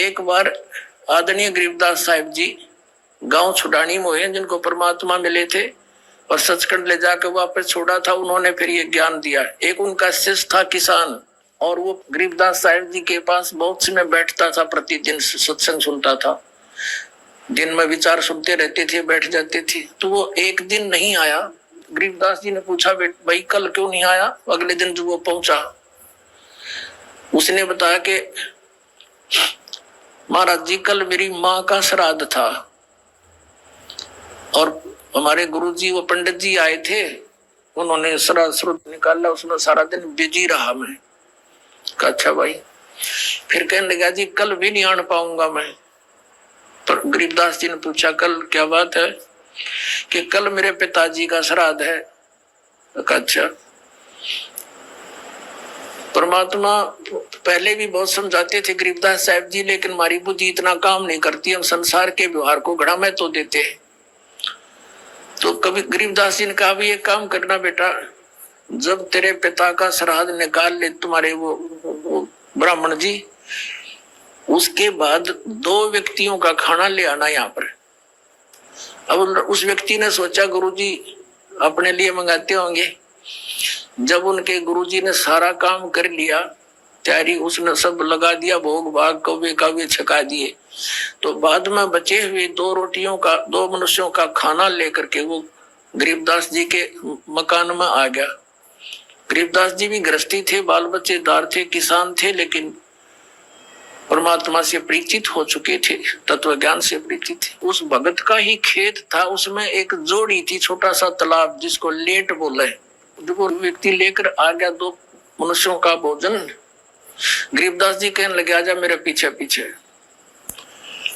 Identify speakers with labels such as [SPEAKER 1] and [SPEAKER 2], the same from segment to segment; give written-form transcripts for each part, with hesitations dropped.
[SPEAKER 1] एक बार आदरणीय गरीबदास साहिब जी गांव छुडानी में हुए, जिनको परमात्मा मिले थे और सचखंड ले जाकर वापस छोड़ा था। उन्होंने फिर ये ज्ञान दिया। एक उनका शिष्य था किसान, और वो गरीबदास साहिब जी के पास बहुत समय बैठता था, प्रतिदिन सत्संग सुनता था, दिन में विचार सुनते रहते थे, बैठ जाते थे। तो वो एक दिन नहीं आया। गरीबदास जी ने पूछा, भाई कल क्यों नहीं आया? अगले दिन जब वो पहुंचा, उसने बताया कि महाराज जी कल मेरी माँ का श्राद्ध था और हमारे गुरुजी वो पंडित जी आए थे, उन्होंने श्राद्ध निकाला, उसमें सारा दिन बिजी रहा मैं। अच्छा भाई। फिर कहने लगा, जी कल भी नहीं आन पाऊंगा मैं। पर गरीबदास जी ने पूछा, कल क्या बात है? कि कल मेरे पिताजी का श्राद्ध है। अच्छा। परमात्मा पहले भी बहुत समझाते थे गरीबदास साहिब जी, लेकिन हमारी बुद्धि इतना काम नहीं करती, हम संसार के व्यवहार को घड़ा में तो देते हैं। तो कभी गरीबदास जी ने कहा, भी एक काम करना बेटा, जब तेरे पिता का श्राद्ध निकाल ले तुम्हारे वो ब्राह्मण जी, उसके बाद 2 व्यक्तियों का खाना ले आना यहाँ पर। अब उस व्यक्ति ने सोचा गुरुजी अपने लिए मंगाते होंगे। जब उनके गुरुजी ने सारा काम कर लिया, तैयारी उसने सब लगा दिया, भोग भाग कौवे कावे छका दिए, तो बाद में बचे हुए 2 रोटियों का, 2 मनुष्यों का खाना लेकर के वो गरीबदास जी के मकान में आ गया। गरीबदास जी भी गृहस्थी थे, बाल बच्चेदार थे, किसान थे, लेकिन परमात्मा से परिचित हो चुके थे, तत्व ज्ञान से परिचित थे। उस भगत का ही खेत था, उसमें एक जोड़ी थी, छोटा सा तालाब जिसको लेट बोले। जब वो व्यक्ति लेकर आ गया 2 मनुष्यों का भोजन, गरीबदास जी कहने लगे, आजा मेरे पीछे पीछे।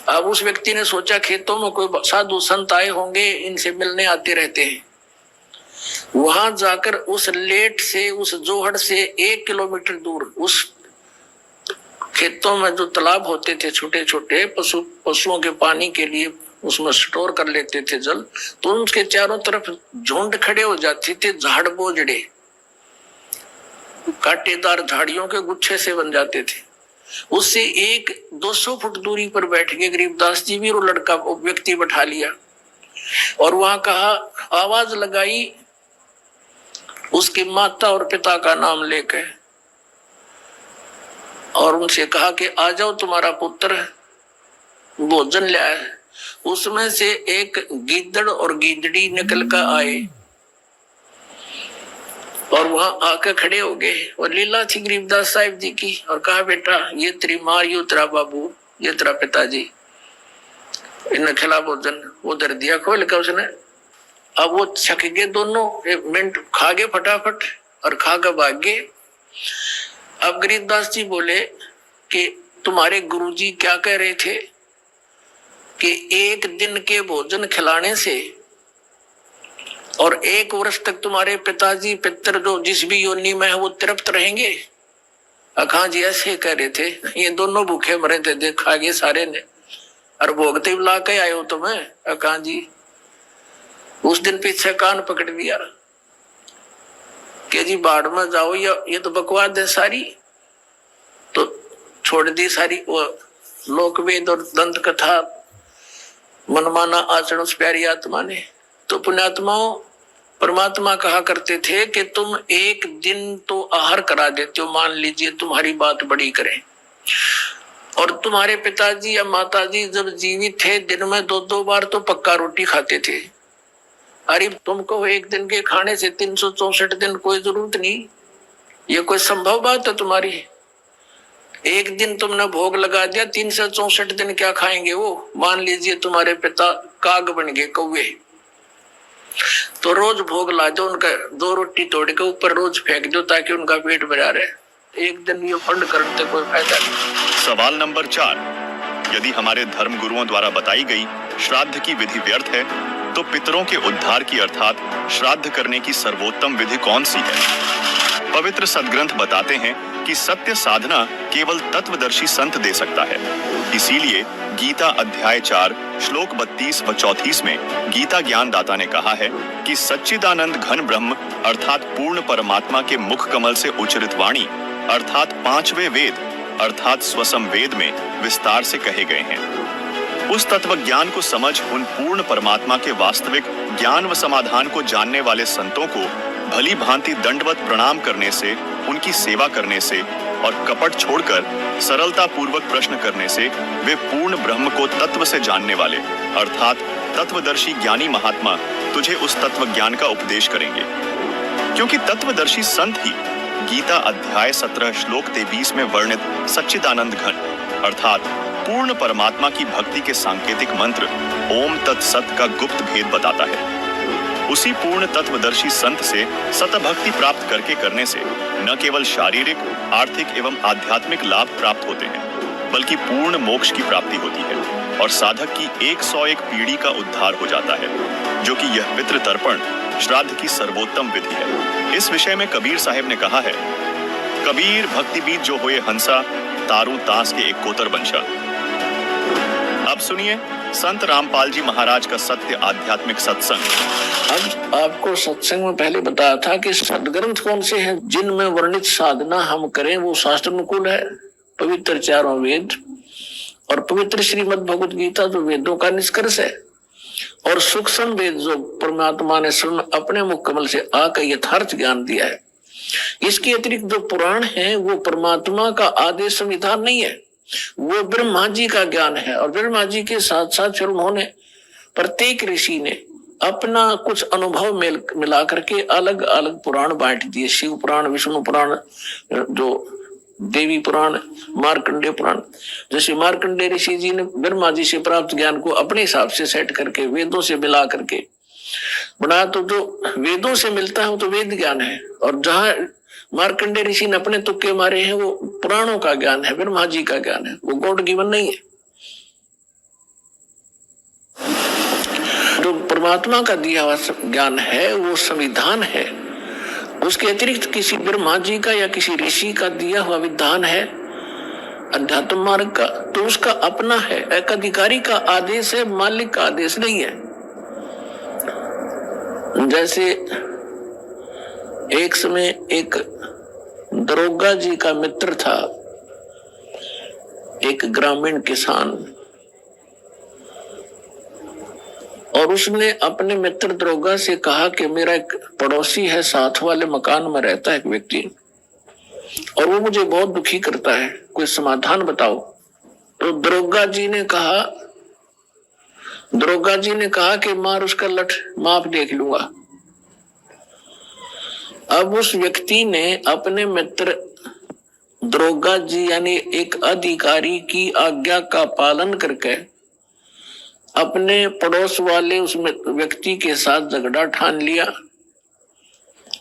[SPEAKER 1] अब उस व्यक्ति ने सोचा खेतों में कोई साधु संत आए होंगे, इनसे मिलने आते रहते हैं। वहां जाकर उस लेट से, उस जोहड़ से 1 किलोमीटर दूर उस खेतों में जो तालाब होते थे छोटे छोटे, पशुओं के पानी के लिए उसमें स्टोर कर लेते थे जल, तो उनके चारों तरफ झुंड खड़े हो जाते थे, झाड़ बोझड़े कांटेदार झाड़ियों के गुच्छे से बन जाते थे। उससे 200 फुट दूरी पर बैठ के गरीबदास जी भी वो लड़का वो व्यक्ति बैठा लिया और वहां कहा, आवाज लगाई उसकी माता और पिता का नाम लेकर, और उनसे कहा कि आ जाओ, तुम्हारा पुत्र भोजन ले आए। उसमें से एक गीदड़ और गीदड़ी निकल कर आए और वहां आकर खड़े हो गए, और लीला थी गरीबदास साहिब जी की, और कहा, बेटा ये तेरी माँ, ये तेरा बाबू, ये तेरा पिताजी, इन्हें खिला भोजन। वो दर दिया खोल कर उसने। अब वो छक गए दोनों, 1 मिनट खा गए फटाफट और खा कर भाग गए। अब गरीबदास जी बोले कि तुम्हारे गुरुजी क्या कह रहे थे कि 1 दिन के भोजन खिलाने से और 1 वर्ष तक तुम्हारे पिताजी पितर जो जिस भी योनि में है वो तृप्त रहेंगे। अखा जी ऐसे कह रहे थे, ये दोनों भूखे मरे थे, देखा गए सारे ने, और भोगते ला के आए हो तुम्हें। अखा जी उस दिन पीछे कान पकड़ दिया कि जी बाढ़ में जाओ, या ये तो बकवाद है सारी। तो छोड़ दी सारी वो लोकवेद और दंत कथा, मनमाना आचरण उस प्यारी आत्मा ने। तो पुण्यात्माओं, परमात्मा कहा करते थे कि तुम 1 दिन तो आहार करा देते हो, मान लीजिए तुम्हारी बात बड़ी करें, और तुम्हारे पिताजी या माताजी जब जीवित थे दिन में 2-2 बार तो पक्का रोटी खाते थे। अरे तुमको 1 दिन के खाने से 364 दिन कोई जरूरत नहीं, ये कोई संभव बात है तुम्हारी? 1 दिन तुमने भोग लगा दिया, 364 दिन क्या खाएंगे वो? मान लीजिए तुम्हारे पिता काग बन गए, कौवे, तो रोज भोग ला दो, उनका 2 रोटी तोड़ के ऊपर रोज फेंक दो ताकि उनका पेट भरा रहे। 1 दिन ये फंड करने से कोई फायदा नहीं।
[SPEAKER 2] सवाल नंबर 4, यदि हमारे धर्म गुरुओं द्वारा बताई गई श्राद्ध की विधि व्यर्थ है, तो पितरों के उद्धार की अर्थात श्राद्ध करने की सर्वोत्तम विधि कौन सी है? पवित्र सदग्रंथ बताते हैं कि सत्य साधना केवल तत्वदर्शी संत दे सकता है। इसीलिए गीता अध्याय 4 श्लोक 32 व 34 में गीता ज्ञान दाता ने कहा है कि सच्चिदानंद घन ब्रह्म अर्थात पूर्ण परमात्मा के मुख कमल से उच्चरित वाणी अर्थात 5वें वेद अर्थात स्वसम वेद में विस्तार से कहे गए हैं। उस तत्व ज्ञान को समझ उन पूर्ण परमात्मा के वास्तविक ज्ञान व समाधान को जानने वाले संतों को भली भांति दंडवत प्रणाम करने से, उनकी सेवा करने से और कपट छोड़कर सरलता पूर्वक प्रश्न करने से वे पूर्ण ब्रह्म को तत्व से जानने वाले अर्थात तत्वदर्शी ज्ञानी महात्मा तुझे उस तत्व ज्ञान का उपदेश करेंगे। क्योंकि तत्वदर्शी संत ही गीता अध्याय 17 श्लोक 23 में वर्णित सच्चिदानंद घन अर्थात पूर्ण परमात्मा की भक्ति के सांकेतिक मंत्र ओम तत्सत का गुप्त भेद बताता है। उसी पूर्ण तत्वदर्शी संत से सतभक्ति प्राप्त करने से न केवल शारीरिक, आर्थिक एवं आध्यात्मिक लाभ प्राप्त होते हैं, बल्कि पूर्ण मोक्ष की प्राप्ति होती है और साधक की 101 पीढ़ी का उद्धार हो जाता है, जो कि यह पितृ तर्पण श्राद्ध की सर्वोत्तम विधि है। इस विषय में कबीर साहिब ने कहा है, कबीर भक्ति बीज जो होए हंसा, तारू तांस के एक कोतर बंशा। अब सुनिए संत रामपाल जी महाराज का सत्य आध्यात्मिक सत्संग।
[SPEAKER 1] अब आपको सत्संग में पहले बताया था कि सदग्रंथ कौन से हैं जिनमें वर्णित साधना हम करें वो शास्त्र अनुकूल है। पवित्र चारों वेद और पवित्र श्रीमद् भगवत गीता जो वेदों का निष्कर्ष है, और सूक्ष्म वेद जो परमात्मा ने स्वयं अपने मुख कमल से आकर यथार्थ ज्ञान दिया है। इसके अतिरिक्त जो पुराण है वो परमात्मा का आदेश संविधान नहीं है, वो ब्रह्मा जी का ज्ञान है। और ब्रह्मा जी के साथ साथ फिर उन्होंने प्रत्येक ऋषि ने अपना कुछ अनुभव मिला करके अलग अलग पुराण बांट दिए। शिव पुराण, विष्णु पुराण, जो देवी पुराण, मार्कंडेय पुराण। जैसे मार्कंडेय ऋषि जी ने ब्रह्मा जी से प्राप्त ज्ञान को अपने हिसाब से सेट करके वेदों से मिला करके बनाया, तो जो वेदों से मिलता है वो तो वेद ज्ञान है, और जहाँ मार्कंडेय ऋषि ने अपने तुक्के मारे हैं वो पुराणों का ज्ञान है, ब्रह्मा जी का ज्ञान है, वो गॉड गिवन नहीं है। जो परमात्मा का दिया हुआ ज्ञान है वो संविधान है, उसके अतिरिक्त किसी ब्रह्मा जी का या किसी ऋषि का दिया हुआ विधान है अध्यात्म मार्ग का, तो उसका अपना है, एक अधिकारी का आदेश है, मालिक का आदेश नहीं है। जैसे एक समय एक दरोगा जी का मित्र था, एक ग्रामीण किसान, और उसने अपने मित्र दरोगा से कहा कि मेरा एक पड़ोसी है, साथ वाले मकान में रहता है एक व्यक्ति, और वो मुझे बहुत दुखी करता है, कोई समाधान बताओ। तो दरोगा जी ने कहा कि मार उसका लठ, माप देख लूंगा। अब उस व्यक्ति ने अपने मित्र दरोगा जी यानी एक अधिकारी की आज्ञा का पालन करके अपने पड़ोस वाले उस व्यक्ति के साथ झगड़ा ठान लिया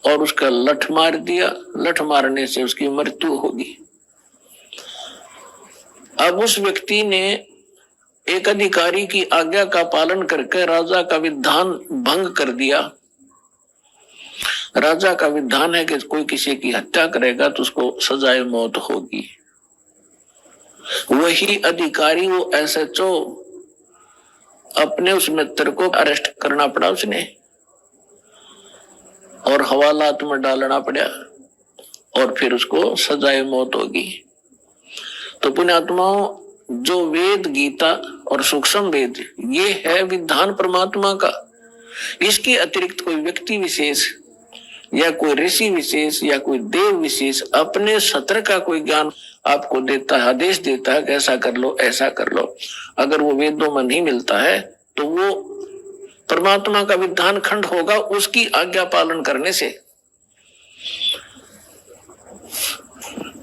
[SPEAKER 1] और उसका लठ मार दिया। लठ मारने से उसकी मृत्यु होगी। अब उस व्यक्ति ने एक अधिकारी की आज्ञा का पालन करके राजा का विधान भंग कर दिया। राजा का विधान है कि कोई किसी की हत्या करेगा तो उसको सजाए मौत होगी। वही अधिकारी, वो एसएचओ, अपने उस मित्र को अरेस्ट करना पड़ा उसने, और हवालात में डालना पड़ा, और फिर उसको सजाए मौत होगी। तो पुण्यात्माओं, जो वेद, गीता और सूक्ष्म वेद, ये है विधान परमात्मा का। इसके अतिरिक्त कोई व्यक्ति विशेष या कोई ऋषि विशेष या कोई देव विशेष अपने सत्र का कोई ज्ञान आपको देता है, आदेश देता है कि ऐसा कर लो, ऐसा कर लो। अगर वो वेदों में नहीं मिलता है तो वो परमात्मा का विधान खंड होगा उसकी आज्ञा पालन करने से।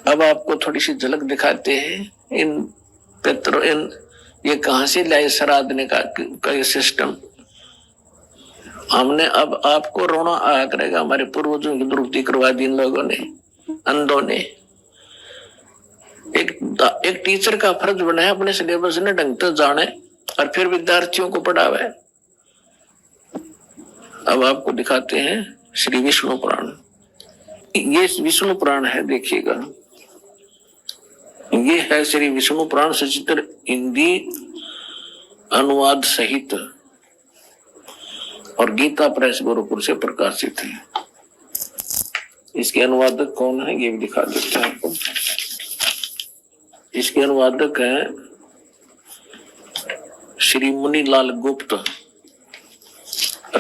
[SPEAKER 1] अब आपको थोड़ी सी झलक दिखाते हैं ये कहां से लाए श्राद्धने का ये सिस्टम। हमने, अब आपको रोना आया करेगा, हमारे पूर्वजों की दुरुक्ति करवा दी इन लोगों ने, अंधों ने। एक टीचर का फर्ज बना है अपने सिलेबस ने ढंग से जाने और फिर विद्यार्थियों को पढ़ावे। अब आपको दिखाते हैं श्री विष्णु पुराण। ये विष्णु पुराण है, देखिएगा, ये है श्री विष्णु पुराण सचित्र हिंदी अनुवाद सहित, और गीता प्रेस गोरखपुर से प्रकाशित है। इसके अनुवादक कौन है ये भी दिखा देते हैं आपको। इसके अनुवादक हैं श्री मुनीलाल गुप्त और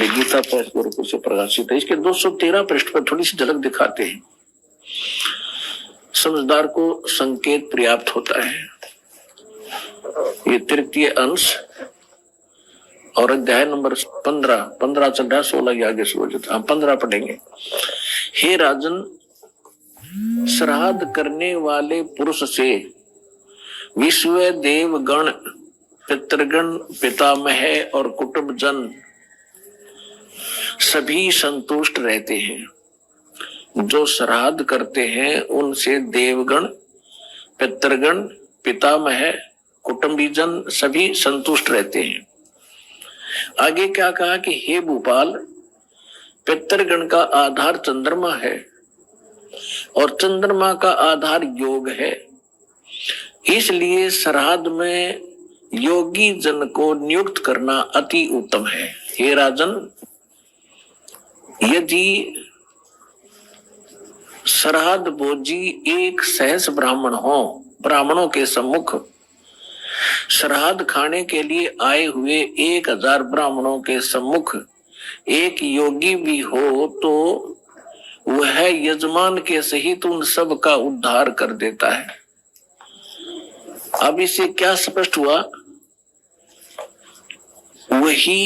[SPEAKER 1] गीता प्रेस गोरखपुर से प्रकाशित है। इसके 213 पृष्ठ पर थोड़ी सी झलक दिखाते हैं। समझदार को संकेत पर्याप्त होता है। ये तृतीय अंश और अध्याय नंबर 15 14 16 के आगे शुरू हो जाता है। हम 15 पढ़ेंगे। हे राजन, श्राद्ध करने वाले पुरुष से विश्व देवगण, पितृगण, पितामह और कुटुंब जन सभी संतुष्ट रहते हैं। जो श्राद्ध करते हैं उनसे देवगण, पितृगण, पितामह, कुटुंबीजन सभी संतुष्ट रहते हैं। आगे क्या कहा कि हे भूपाल, पितृगण का आधार चंद्रमा है और चंद्रमा का आधार योग है। इसलिए श्राद्ध में योगी जन को नियुक्त करना अति उत्तम है। हे राजन, यदि श्राद्ध भोजी एक सहस ब्राह्मण हो, ब्राह्मणों के सम्मुख श्राद्ध खाने के लिए आए हुए 1000 ब्राह्मणों के सम्मुख एक योगी भी हो तो वह यजमान के सहित उन सब का उद्धार कर देता है। अब इससे क्या स्पष्ट हुआ? वही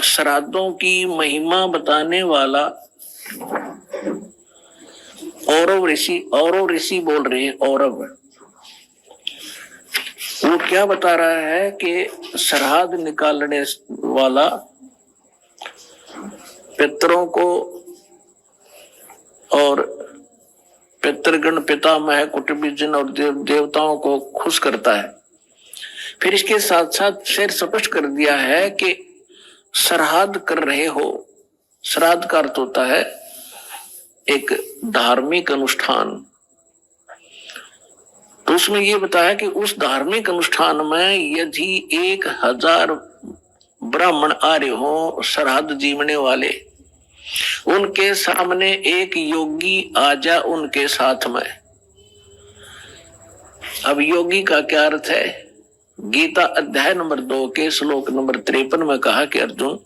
[SPEAKER 1] श्राद्धों की महिमा बताने वाला औरव ऋषि बोल रहे हैं। औरव वो क्या बता रहा है कि श्राद्ध निकालने वाला पितरों को और पितृगण, पितामह, कुटुंबीजन और देवताओं को खुश करता है। फिर इसके साथ साथ फिर स्पष्ट कर दिया है कि श्राद्ध कर रहे हो। श्राद्ध का अर्थ होता है एक धार्मिक अनुष्ठान। तो उसमें यह बताया कि उस धार्मिक अनुष्ठान में यदि 1000 ब्राह्मण आ रहे हो श्राद्ध जीवने वाले, उनके सामने एक योगी आ जा उनके साथ में। अब योगी का क्या अर्थ है? गीता अध्याय नंबर 2 के श्लोक नंबर 53 में कहा कि अर्जुन,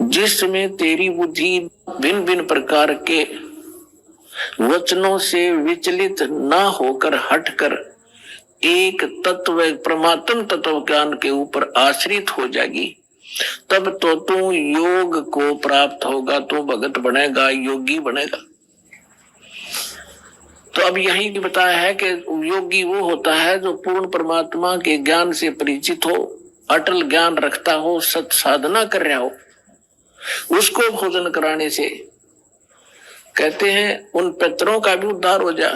[SPEAKER 1] जिसमें तेरी बुद्धि भिन्न भिन्न प्रकार के वचनों से विचलित ना होकर हटकर एक तत्व, परमात्म तत्व ज्ञान के ऊपर आश्रित हो जाएगी, तब तो तू योग को प्राप्त होगा, तू भगत बनेगा, योगी बनेगा। तो अब यही बताया है कि योगी वो होता है जो पूर्ण परमात्मा के ज्ञान से परिचित हो, अटल ज्ञान रखता हो, सत साधना कर रहा हो। उसको भोजन कराने से कहते हैं उन पितरों का भी उद्धार हो जा,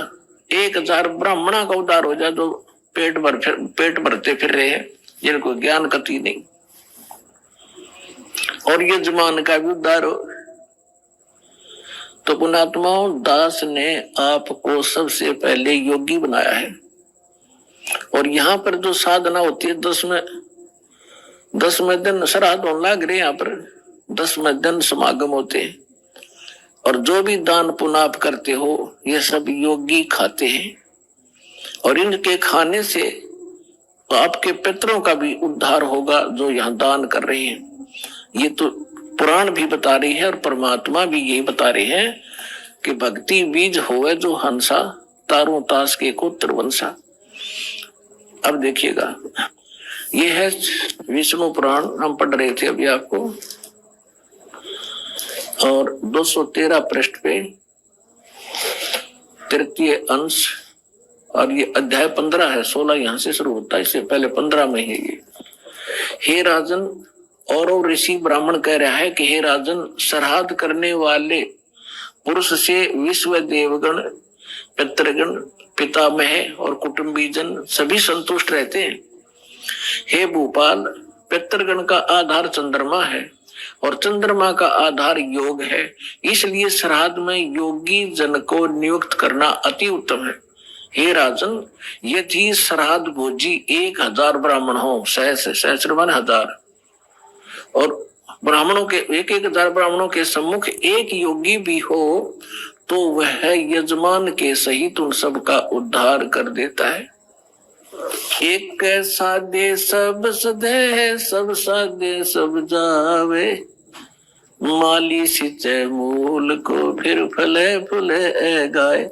[SPEAKER 1] 1000 ब्राह्मणों का उद्धार हो जा जो पेट भरते फिर रहे हैं, जिनको ज्ञान कति नहीं, और यजमान का भी उद्धार हो। तो पुण्यात्माओं, दास ने आपको सबसे पहले योगी बनाया है। और यहाँ पर जो साधना होती है 10वें दिन श्राद्ध होने लग रहे, यहाँ पर 10वें दिन समागम होते हैं। और जो भी दान पुण्य आप करते हो ये सब योगी खाते हैं, और इनके खाने से आपके पितरों का भी उद्धार होगा जो यहाँ दान कर रहे हैं। ये तो पुराण भी बता रही है और परमात्मा भी यही बता रहे हैं कि भक्ति बीज होवे जो हंसा, तारों तास के को त्रिवंशा। अब देखिएगा, ये है विष्णु पुराण, हम पढ़ रहे थे अभी आपको, और 213 पृष्ठ पे तृतीय अंश, और ये अध्याय 15 है, 16 यहाँ से शुरू होता है, इससे पहले 15 में है ये। हे राजन, और ऋषि ब्राह्मण कह रहा है कि हे राजन, श्राद्ध करने वाले पुरुष से विश्व देवगण, पितृगण, पितामह और कुटुंबीजन सभी संतुष्ट रहते हैं। हे भूपाल, पितृगण का आधार चंद्रमा है और चंद्रमा का आधार योग है, इसलिए श्राद्ध में योगी जन को नियुक्त करना अति उत्तम है। हे राजन, यदि श्राद्ध भोजी 1000 ब्राह्मण हो, सहस्रवन 1000, और ब्राह्मणों के 1000 ब्राह्मणों के सम्मुख एक योगी भी हो तो वह यजमान के सहित उन सब का उद्धार कर देता है। एक साधे सब सदे, सब साधे सब जावे, माली सिंचे मूल को फिर फले फूले गाय।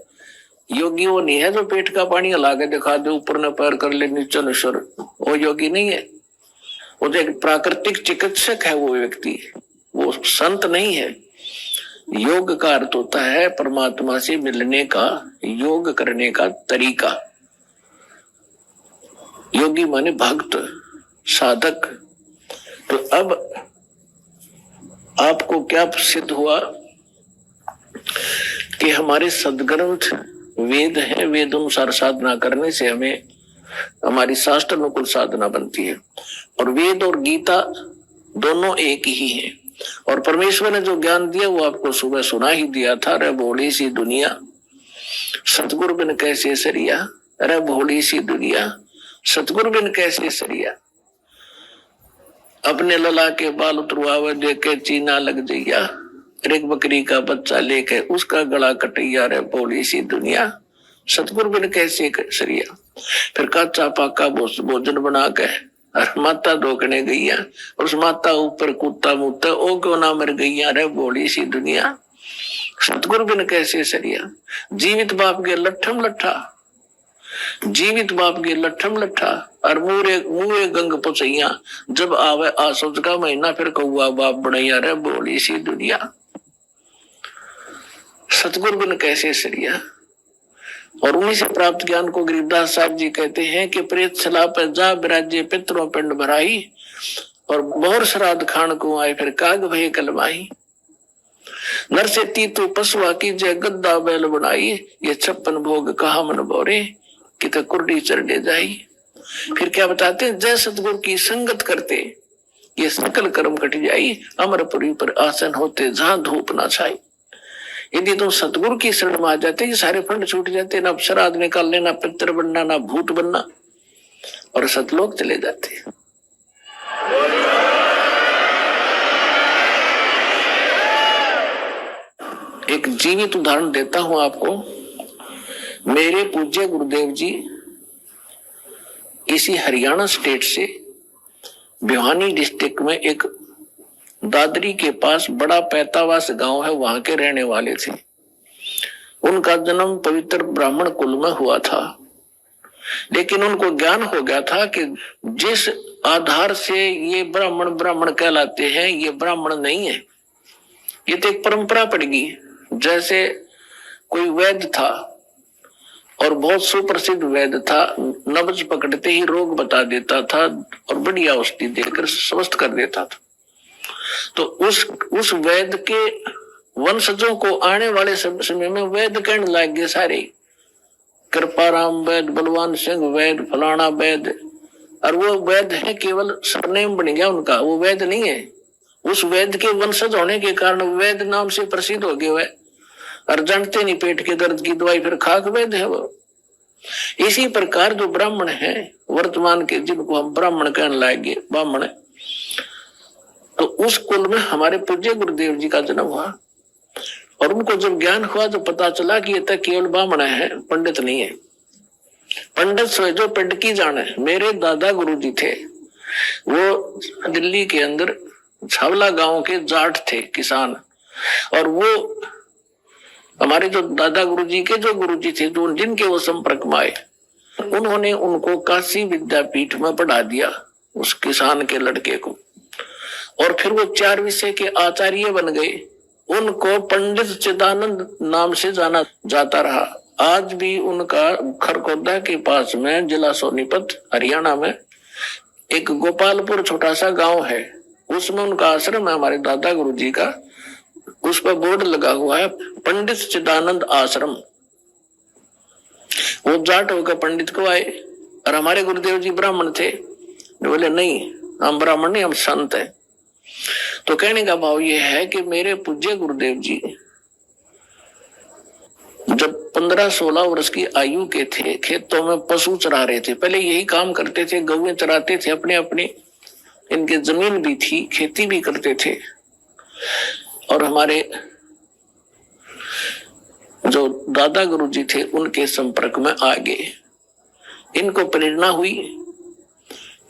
[SPEAKER 1] योगी वो नहीं है जो पेट का पानी हला के दिखा दे, ऊपर न पैर कर ले नीचे न सर, वो योगी नहीं है। वो जो एक प्राकृतिक चिकित्सक है वो व्यक्ति, वो संत नहीं है। योग का अर्थ होता है परमात्मा से मिलने का, योग करने का तरीका। योगी माने भक्त, साधक। तो अब आपको क्या सिद्ध हुआ कि हमारे सदग्रंथ वेद है, वेद अनुसार साधना करने से हमें हमारी शास्त्र अनुकूल साधना बनती है। और वेद और गीता दोनों एक ही हैं। और परमेश्वर ने जो ज्ञान दिया वो आपको सुबह सुना ही दिया था। रे भोली सी दुनिया सतगुरु बिन कैसे सरिया, रे भोली सी दुनिया सतगुरु बिन कैसे सरिया। अपने लला के बाल उतरवावे देखे चीना लग जइया, एक बकरी का बच्चा लेके उसका गला कटैया, रे भोली सी दुनिया सतगुरु बिन कैसे सरिया। फिर कच्चा पाका भोजन बना के और माता धोकने गईया, उस माता ऊपर कुत्ता मुत्ता, ओ क्यों ना मर गईया, रे भोली सी दुनिया सतगुरु बिन कैसे सरिया। जीवित बाप के लट्ठम लट्ठा, जीवित बाप के लट्ठम लट्ठा, और मुँह गंग पुछैया, जब आवे आसोच का महीना फिर कौआ बाप बढ़ैया, रे भोली सी दुनिया सतगुरु बिन कैसे सरिया। और उन्हीं से प्राप्त ज्ञान को गरीबदास साहब जी कहते हैं कि प्रेत छला पर जा बिराजे पितरों पिंड भराई, और बहुर श्राद्ध खान को आए फिर काग भय कलमाई। नर से तीतु पशुआ की जय गद्दा बैल बनाई, ये 56 भोग कहा मन बोरे कि कुर्डी चढ़े जाई। फिर क्या बताते हैं, जय सतगुरु की संगत करते ये सकल कर्म कट जाई, अमरपुरी पर आसन होते जहां धूप ना छाई। यदि तुम सतगुरु की शरण में आ जाते ये सारे फंड छूट जाते, ना श्राद्ध निकालने, ना पितर बनना, ना भूत बनना, और सतलोक चले जाते। एक जीवित उदाहरण देता हूं आपको। मेरे पूज्य गुरुदेव जी इसी हरियाणा स्टेट से भिवानी डिस्ट्रिक्ट में एक दादरी के पास बड़ा पैतावास गांव है, वहां के रहने वाले थे। उनका जन्म पवित्र ब्राह्मण कुल में हुआ था, लेकिन उनको ज्ञान हो गया था कि जिस आधार से ये ब्राह्मण ब्राह्मण कहलाते हैं ये ब्राह्मण नहीं है, ये तो एक परंपरा पड़ गई। जैसे कोई वैद्य था और बहुत सुप्रसिद्ध वैद्य था, नब्ज पकड़ते ही रोग बता देता था और बढ़िया औषधि देकर स्वस्थ कर देता था। तो उस वैद्य के वंशजों को आने वाले समय में वैद्य कहने लग गए सारे, कृपाराम वैद्य, बलवान सिंह वैद्य, फलाना वैद्य। और वो वैद्य है केवल सरनेम बन गया उनका, वो वैद्य नहीं है। उस वैद्य के वंशज होने के कारण वैद्य नाम से प्रसिद्ध हो गए वह, और जानते नहीं पेट के दर्द की दवाई फिर खाक वैद्य है वो। इसी प्रकार जो ब्राह्मण है वर्तमान के, जिनको हम ब्राह्मण कहने लगे, ब्राह्मण, तो उस कुल में हमारे पूज्य गुरुदेव जी का जन्म हुआ। और उनको जब ज्ञान हुआ तो पता चला कि ये तो केवल ब्राह्मण है, पंडित नहीं है। पंडित सोए जो पिंड की जाने। मेरे दादा गुरु जी थे, वो दिल्ली के अंदर छावला गांव के जाट थे, किसान। और वो हमारे जो दादा गुरु जी के जो गुरु जी थे, जो जिनके वो संपर्क में आए, उन्होंने उनको काशी विद्यापीठ में पढ़ा दिया, उस किसान के लड़के को। और फिर वो 4 विषय के आचार्य बन गए। उनको पंडित चिदानंद नाम से जाना जाता रहा। आज भी उनका खरखोदा के पास में, जिला सोनीपत हरियाणा में, एक गोपालपुर छोटा सा गांव है, उसमें उनका आश्रम है हमारे दादा गुरु जी का। उस पर बोर्ड लगा हुआ है पंडित चिदानंद आश्रम। वो जाट होकर पंडित को आए, और हमारे गुरुदेव जी ब्राह्मण थे। बोले नहीं, हम ब्राह्मण नहीं, हम संत हैं। तो कहने का भाव ये है कि मेरे पूज्य गुरुदेव जी जब 15-16 वर्ष की आयु के थे, खेतों में पशु चरा रहे थे। पहले यही काम करते थे, गौएं चराते थे अपने अपने, इनके जमीन भी थी, खेती भी करते थे। और हमारे जो दादा गुरुजी थे उनके संपर्क में आ गए। इनको प्रेरणा हुई,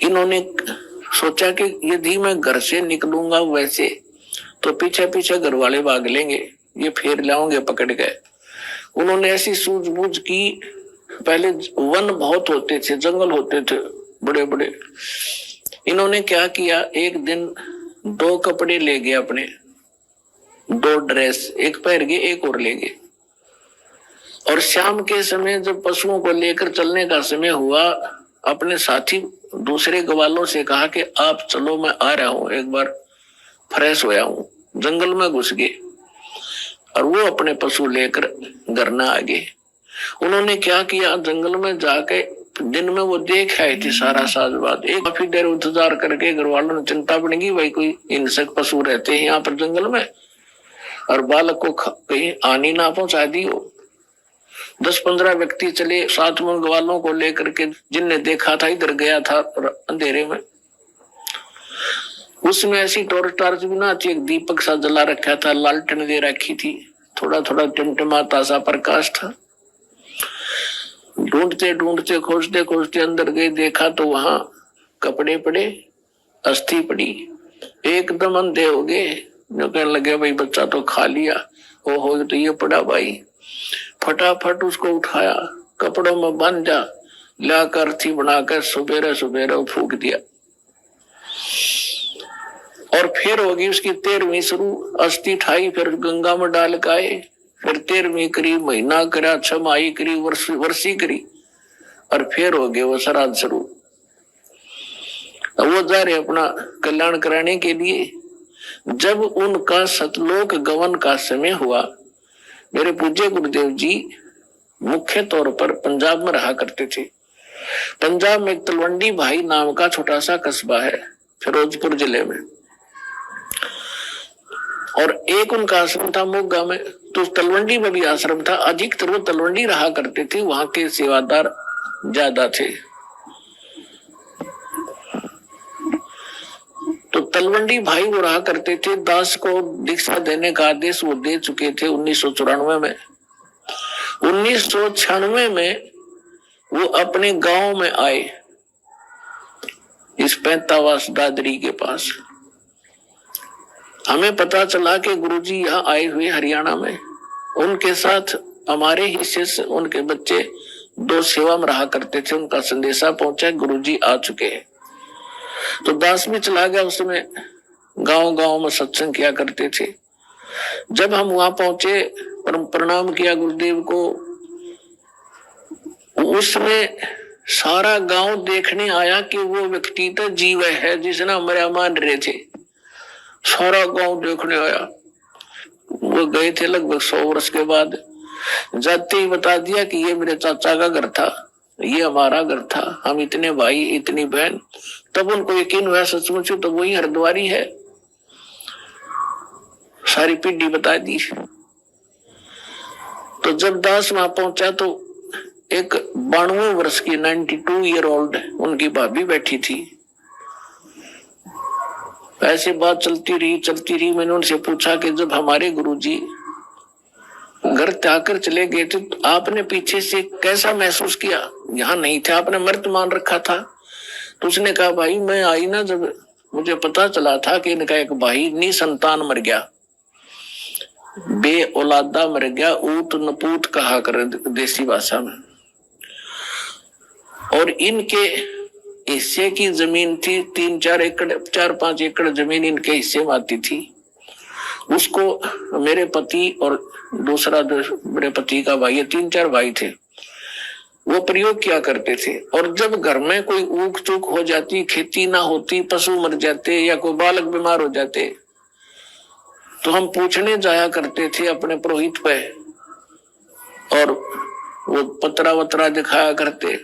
[SPEAKER 1] इन्होंने सोचा कि यदि मैं घर से निकलूंगा वैसे तो पीछे पीछे घर वाले भाग लेंगे, ये फेर लाओगे पकड़ के। उन्होंने ऐसी सूझबूझ की, पहले वन बहुत होते थे, जंगल होते थे बड़े बड़े। इन्होंने क्या किया, एक दिन 2 कपड़े ले गए अपने, 2 ड्रेस, एक पहन गए एक और ले गए। और शाम के समय जब पशुओं को लेकर चलने का समय हुआ, अपने साथी दूसरे ग्वालों से कहा कि आप चलो, मैं आ रहा हूं, एक बार फ्रेश होया हूं। जंगल में घुस गए और वो अपने पशु लेकर घर न आ गए। उन्होंने क्या किया, जंगल में जाके दिन में वो देख आए थे सारा साजबाद। एक काफी देर इंतजार करके घर वालों ने चिंता पड़ गई, भाई कोई हिंसक पशु रहते हैं यहाँ पर जंगल में और बालक को कहीं हानि ना पहुंचा दी हो। 10-15 व्यक्ति चले, 7 मंगवालों को लेकर के, जिनने देखा था इधर गया था अंधेरे में। उसमें ऐसी टॉर्च भी ना थी, एक दीपक सा जला रखा था, लालटेन दे रखी थी, थोड़ा थोड़ा टिमटिमाता सा प्रकाश था। ढूंढते ढूंढते खोजते खोजते अंदर गए, देखा तो वहां कपड़े पड़े, अस्थि पड़ी। एकदम अंधे हो गए, जो कहने लगे भाई बच्चा तो खा लिया। ओहो तो ये पड़ा भाई। फटाफट उसको उठाया, कपड़ों में बांधा, लाकर अर्थी बनाकर सुबेरे सुबेरे फूक दिया। और फिर होगी उसकी 13वीं शुरू, अस्थि ठाई, फिर गंगा में डाल के आए, फिर 13वीं करी, महीना करा, 6 माही करी, वर्षी करी, और फिर हो गए वो श्राद्ध शुरू। वो जा रहे अपना कल्याण कराने के लिए। जब उनका सतलोक गमन का समय हुआ, मेरे पूज्य गुरुदेव जी मुख्य तौर पर पंजाब में रहा करते थे। पंजाब में एक तलवंडी भाई नाम का छोटा सा कस्बा है, फिरोजपुर जिले में, और एक उनका आश्रम था मोगा में। तो तलवंडी में भी आश्रम था, अधिकतर वो तलवंडी रहा करते थे, वहां के सेवादार ज्यादा थे। तो तलवंडी भाई वो रहा करते थे। दास को दीक्षा देने का आदेश वो दे चुके थे 1994 में। 1996 में वो अपने गांव में आए, इस पैंतावास दादरी के पास। हमें पता चला कि गुरुजी यहाँ आए हुए हरियाणा में। उनके साथ हमारे ही शिष्य, उनके बच्चे 2 सेवा में रहा करते थे। उनका संदेशा पहुंचा, गुरुजी आ चुके हैं। तो दास में चला गया, उसमें गांव गांव में सत्संग किया करते थे। जब हम वहां पहुंचे, प्रणाम किया गुरुदेव को, उसमें सारा गांव देखने आया कि वो व्यक्ति तो जीव है जिसने हमारे मान रहे थे। सारा गांव देखने आया। वो गए थे लगभग 100 वर्ष के बाद। जाते ही बता दिया कि ये मेरे चाचा का घर था, ये हमारा घर था, हम इतने भाई इतनी बहन। तब उनको यकीन हुआ सचमुच तो वही हरिद्वारी है। सारी पीढ़ी बता दी। तो जब दास वहां पहुंचा तो एक 92 वर्ष की 92 ईयर ओल्ड उनकी भाभी बैठी थी। ऐसे बात चलती रही। मैंने उनसे पूछा कि जब हमारे गुरुजी घर त्याग कर चले गए थे तो आपने पीछे से कैसा महसूस किया? यहाँ नहीं थे, आपने मृत मान रखा था। तो उसने कहा भाई मैं आई ना, जब मुझे पता चला था कि इनका एक भाई निसंतान मर गया, बे औलादा मर गया, ऊट नपूत कहा कर देसी भाषा में। और इनके हिस्से की जमीन थी 3-4 एकड़, 4-5 एकड़ जमीन इनके हिस्से में आती थी। उसको मेरे पति और दूसरा मेरे पति का भाई, 3-4 भाई थे, वो प्रयोग किया करते थे। और जब घर में कोई ऊक चूक हो जाती, खेती ना होती, पशु मर जाते या कोई बालक बीमार हो जाते, तो हम पूछने जाया करते थे अपने पुरोहित पे, और वो पतरा वतरा दिखाया करते।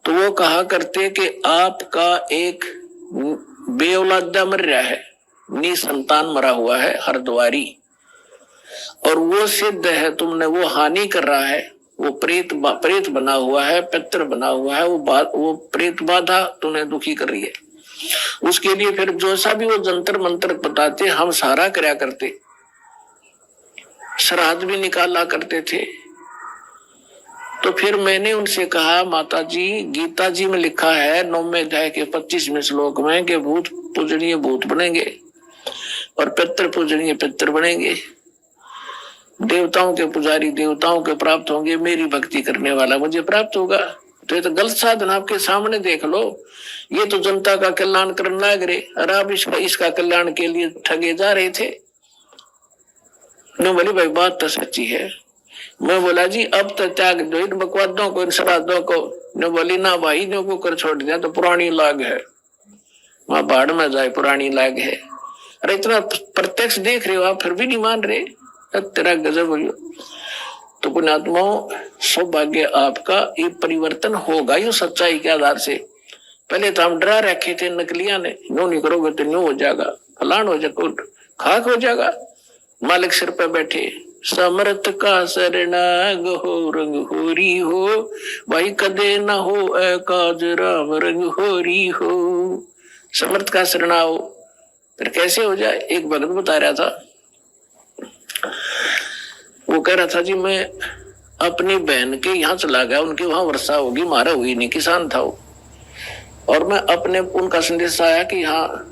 [SPEAKER 1] तो वो कहा करते कि आपका एक बेऔलादा मर रहा है, निसंतान मरा हुआ है हरिद्वारी, और वो सिद्ध है, तुमने वो हानि कर रहा है, वो प्रेत बना हुआ है, पितर बना हुआ है, वो प्रेत बाधा तुम्हें दुखी कर रही है। उसके लिए फिर जो सा भी वो जंतर मंत्र बताते हम सारा करया करते। श्राद्ध भी निकाला करते थे। तो फिर मैंने उनसे कहा, माता जी गीता जी में लिखा है 9वें अध्याय के 25वें श्लोक में कि भूत पूजनीय भूत बनेंगे और पितृ पूजनीय पितृ बनेंगे, देवताओं के पुजारी देवताओं के प्राप्त होंगे, मेरी भक्ति करने वाला मुझे प्राप्त होगा। तो ये तो गलत साधन आपके सामने देख लो, ये तो जनता का कल्याण करने लग रहे और आप इसका कल्याण के लिए ठगे जा रहे थे। बोली भाई बात तो सच्ची है। मैं बोला जी अब तो त्याग दो इन बकवादों को, इन श्राद्धों को। ने बोली ना भाई, ने को कर छोड़ दिया तो पुरानी लाग है, वहां बाढ़ में जाए पुरानी लाग है। अरे इतना प्रत्यक्ष देख रहे हो आप फिर भी नहीं मान रहे, तेरा गजब हो। तो पुण्यात्माओं सौभाग्य आपका, ये परिवर्तन होगा यो सच्चाई के आधार से। पहले तो हम डरा रखे थे नकलिया ने, नो नहीं करोगे तो न्यू हो जाएगा, फलान हो जाएगा, खाक हो जाएगा। मालिक सिर पे बैठे, समर्थ का शरणाग हो रंग होरी हो, भाई कदे न हो काज राम रंग होरी हो। समर्थ का शरणाओ फिर कैसे हो जाए। एक भगत बता रहा था, वो कह रहा था जी मैं अपनी बहन के यहाँ चला गया, उनके वहां वर्षा होगी, मारा हुई नहीं, किसान था वो, और मैं अपने उनका संदेश आया कि यहाँ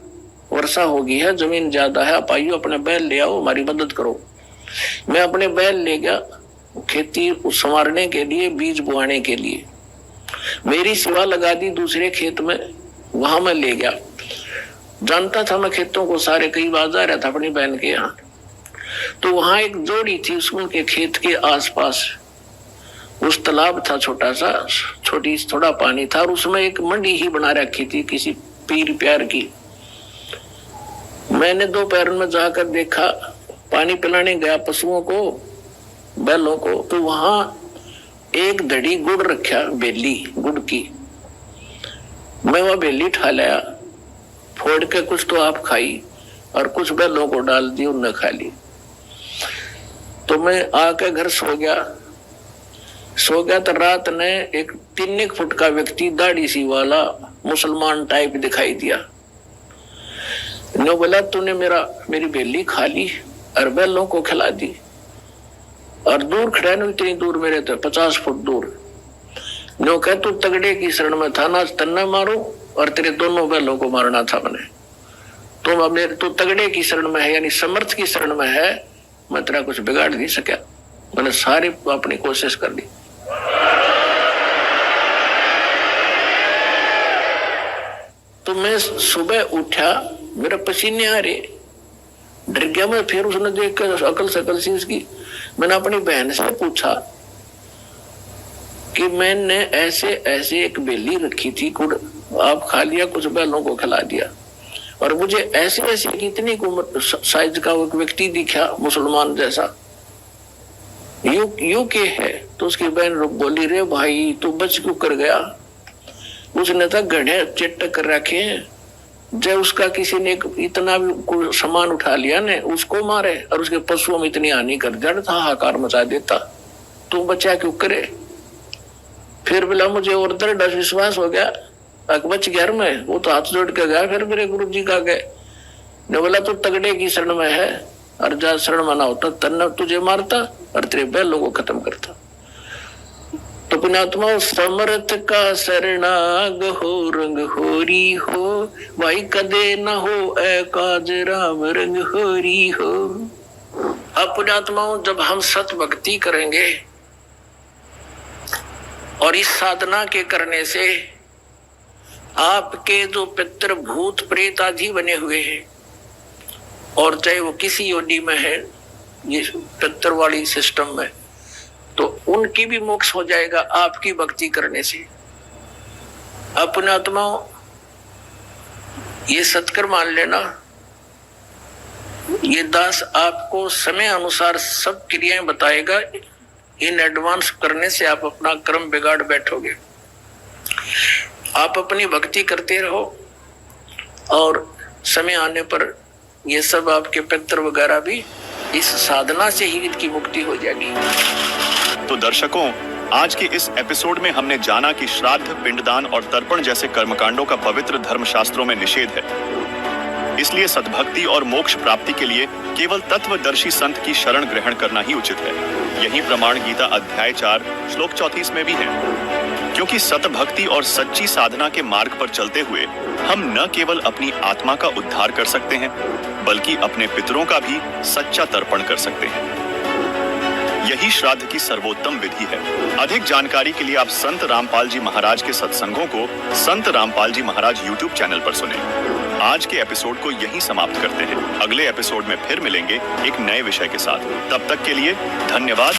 [SPEAKER 1] वर्षा होगी है, जमीन ज्यादा है, आप आइयो अपने बैल ले आओ, हमारी मदद करो। मैं अपने बैल ले गया खेती संवारने के लिए, बीज बोआने के लिए। मेरी सेवा लगा दी दूसरे खेत में, वहां मैं ले गया। जानता था मैं खेतों को सारे, कई बार जा रहा था अपनी बहन के यहाँ। तो वहां एक जोड़ी थी, उसके खेत के आसपास उस तालाब था छोटा सा, छोटी थोड़ा पानी था, और उसमें एक मंडी ही बना रखी थी किसी पीर प्यार की। मैंने दोपहर में जाकर देखा, पानी पिलाने गया पशुओं को, बैलों को, तो वहां एक धड़ी गुड़ रखा, बेली गुड़ की। मैं वह बेली ठा लाया, फोड़ के कुछ तो आप खाई और कुछ बैलों को डाल दी, उनने खा ली। तो मैं आके घर सो गया तो रात ने एक 3 फुट का व्यक्ति, दाढ़ी सी वाला, मुसलमान टाइप दिखाई दिया। नो बोला तूने मेरी बेली खा ली और बैलों को खिला दी, और दूर खड़ा न, इतनी दूर मेरे तो 50 फुट दूर। नो कह तू तगड़े की शरण में था ना, तन्ने मारू और तेरे दोनों बैलों को मारना था मैंने। तो तगड़े की शरण में है, यानी समर्थ की शरण में है, मैं तेरा कुछ बिगाड़ नहीं सका। मैंने सारी अपनी कोशिश कर दी। तो मैं सुबह उठा, मेरा पसीने आ रहे, डर गया मैं। फिर उसने देख कर अकल सकल सी उसकी, मैंने अपनी बहन से पूछा कि मैंने ऐसे ऐसे एक बेली रखी थी, गुड़ आप खा लिया, कुछ बैलों को खिला दिया, और मुझे ऐसे ऐसे कितनी साइज का एक व्यक्ति दिखा मुसलमान जैसा, यू के है। तो उसकी बहन बोली, रे भाई तू बच क्यों कर गया, उसने तो गढ़े चिट्ट कर रखे हैं, जब उसका किसी ने इतना भी सामान उठा लिया ने उसको मारे और उसके पशुओं में इतनी हानि कर दिया था, हाहाकार मचा देता, तू बचा क्यों करे। फिर बोला मुझे और दृढ़ विश्वास हो गया, बच गया मैं। वो तो हाथ जोड़ के गया, फिर मेरे गुरु जी का गए, ने बोला तू तगड़े की शरण में है, और जा शरण में ना होता तन्ने तुझे मारता और तेरे बैलों को खत्म करता। तो पुण्यात्मा समर्थ का शरणाग हो रंग होरी हो, भाई कदे न हो काज राम रंग होरी हो। अब पुण्यात्माओं जब हम सत भक्ति करेंगे और इस साधना के करने से आपके जो पितृ भूत प्रेत आदि बने हुए हैं, और चाहे वो किसी योनि में है, ये पितृ वाली सिस्टम में, तो उनकी भी मोक्ष हो जाएगा आपकी भक्ति करने से। अपने आत्माओं ये सत्कर मान लेना, ये दास आपको समय अनुसार सब क्रियाएं बताएगा, इन एडवांस करने से आप अपना कर्म बिगाड़ बैठोगे। आप अपनी भक्ति करते रहो और समय आने पर ये सब आपके पितृ वगैरह भी इस साधना से ही इनकी मुक्ति हो जाएगी।
[SPEAKER 2] तो दर्शकों, आज के इस एपिसोड में हमने जाना कि श्राद्ध, पिंडदान और तर्पण जैसे कर्मकांडों का पवित्र धर्मशास्त्रों में निषेध है। इसलिए सद्भक्ति और मोक्ष प्राप्ति के लिए केवल तत्वदर्शी संत की शरण ग्रहण करना ही उचित है। यही प्रमाण गीता अध्याय 4 श्लोक 34 में भी है। क्योंकि सतभक्ति और सच्ची साधना के मार्ग पर चलते हुए हम न केवल अपनी आत्मा का उद्धार कर सकते हैं, बल्कि अपने पितरों का भी सच्चा तर्पण कर सकते हैं। यही श्राद्ध की सर्वोत्तम विधि है। अधिक जानकारी के लिए आप संत रामपाल जी महाराज के सत्संगों को संत रामपाल जी महाराज यूट्यूब चैनल पर सुनें। आज के एपिसोड को यहीं समाप्त करते हैं। अगले एपिसोड में फिर मिलेंगे एक नए विषय के साथ। तब तक के लिए धन्यवाद।